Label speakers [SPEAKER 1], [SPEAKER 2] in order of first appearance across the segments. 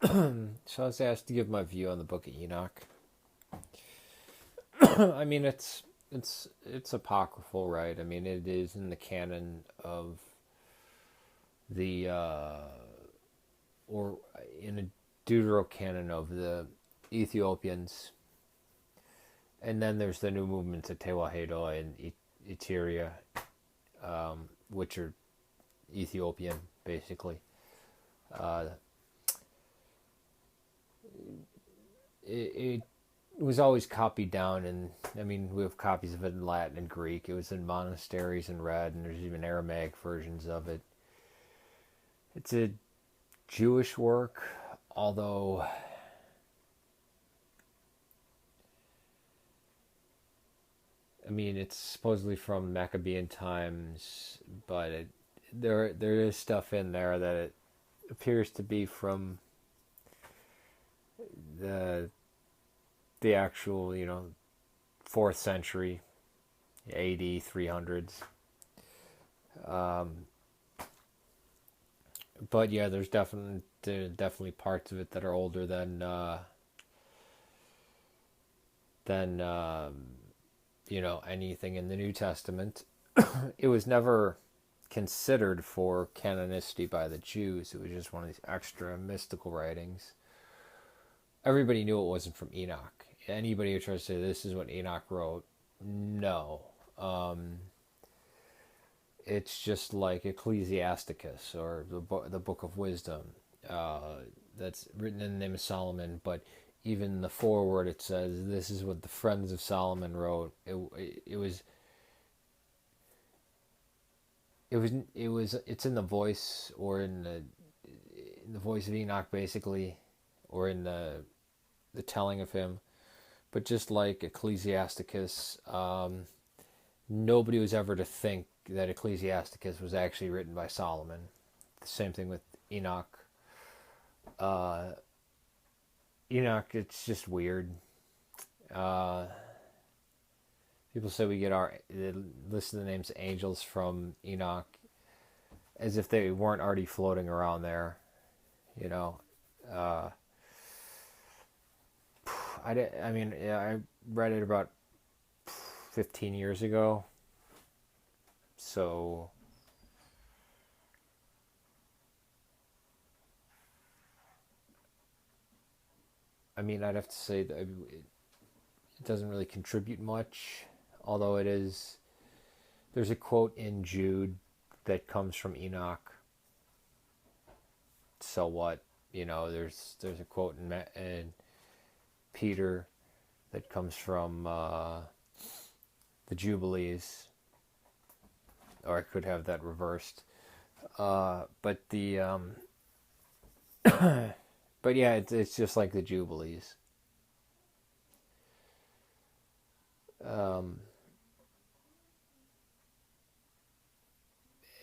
[SPEAKER 1] So I was asked to give my view on the Book of Enoch. I mean, it's apocryphal, right? I mean, it is in the canon of the or in a deuterocanon of the Ethiopians, and then there's the new movements of Tewahedo and Eteria, which are Ethiopian, basically. Uh, it was always copied down, and I mean, we have copies of it in Latin and Greek. It was in monasteries and read, and there's even Aramaic versions of it. It's a Jewish work, although I mean, it's supposedly from Maccabean times, but there is stuff in there that it appears to be from the the actual, 4th century, AD 300s. Um, but yeah, there's definitely parts of it that are older than anything in the New Testament. It was never considered for canonicity by the Jews. It was just one of these extra mystical writings. Everybody knew it wasn't from Enoch. Anybody who tries to say this is what Enoch wrote, no. It's just like Ecclesiasticus or the Book of Wisdom, that's written in the name of Solomon, but even the foreword it says this is what the friends of Solomon wrote. It's in the voice, or in the voice of Enoch, basically, or in the telling of him. But just like Ecclesiasticus, nobody was ever to think that Ecclesiasticus was actually written by Solomon. The same thing with Enoch. Uh, Enoch, it's just weird. Uh, People say we get our list of the names of angels from Enoch, as if they weren't already floating around there, you know. Uh, I mean, yeah, I read it about 15 years ago, so I mean, I'd have to say that it doesn't really contribute much, although it is. There's a quote in Jude that comes from Enoch. So what? There's a quote in Peter that comes from the Jubilees, or I could have that reversed. But the but yeah, it's just like the Jubilees. Um,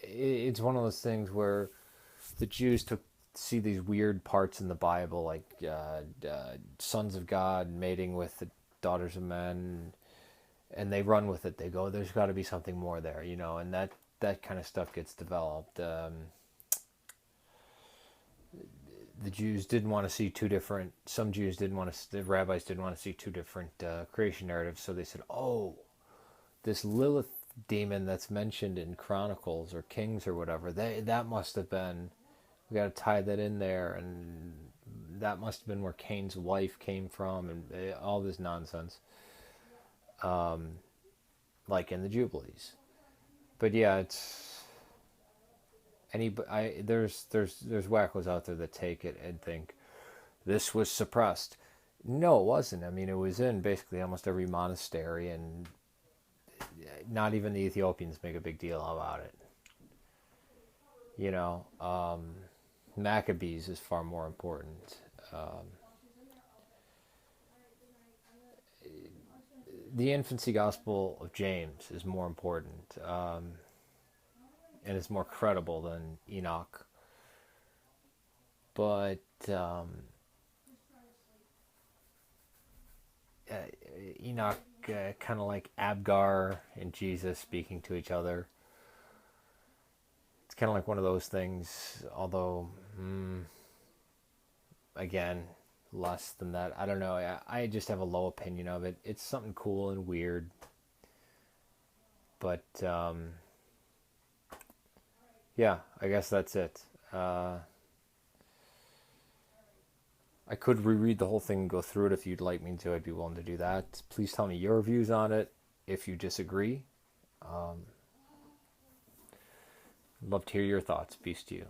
[SPEAKER 1] it's one of those things where the Jews took see these weird parts in the Bible, like sons of God mating with the daughters of men, and they run with it. They go, "There's got to be something more there," and that kind of stuff gets developed. The Jews didn't want to see two different. Some Jews didn't want to. The rabbis didn't want to see two different creation narratives, so they said, "Oh, this Lilith demon that's mentioned in Chronicles or Kings or whatever, that must have been. We got to tie that in there, and that must have been where Cain's wife came from, and all this nonsense, like in the Jubilees." But yeah, there's wackos out there that take it and think this was suppressed. No, it wasn't. I mean, it was in basically almost every monastery, and not even the Ethiopians make a big deal about it. You know, Maccabees is far more important. The infancy gospel of James is more important, and it's more credible than Enoch. But uh, Enoch, kind of like Abgar and Jesus speaking to each other. It's kind of like one of those things, although again, less than that. I don't know. I just have a low opinion of it. It's something cool and weird, but yeah, I guess that's it. I could reread the whole thing and go through it if you'd like me to. I'd be willing to do that. Please tell me your views on it if you disagree. Love to hear your thoughts. Peace to you.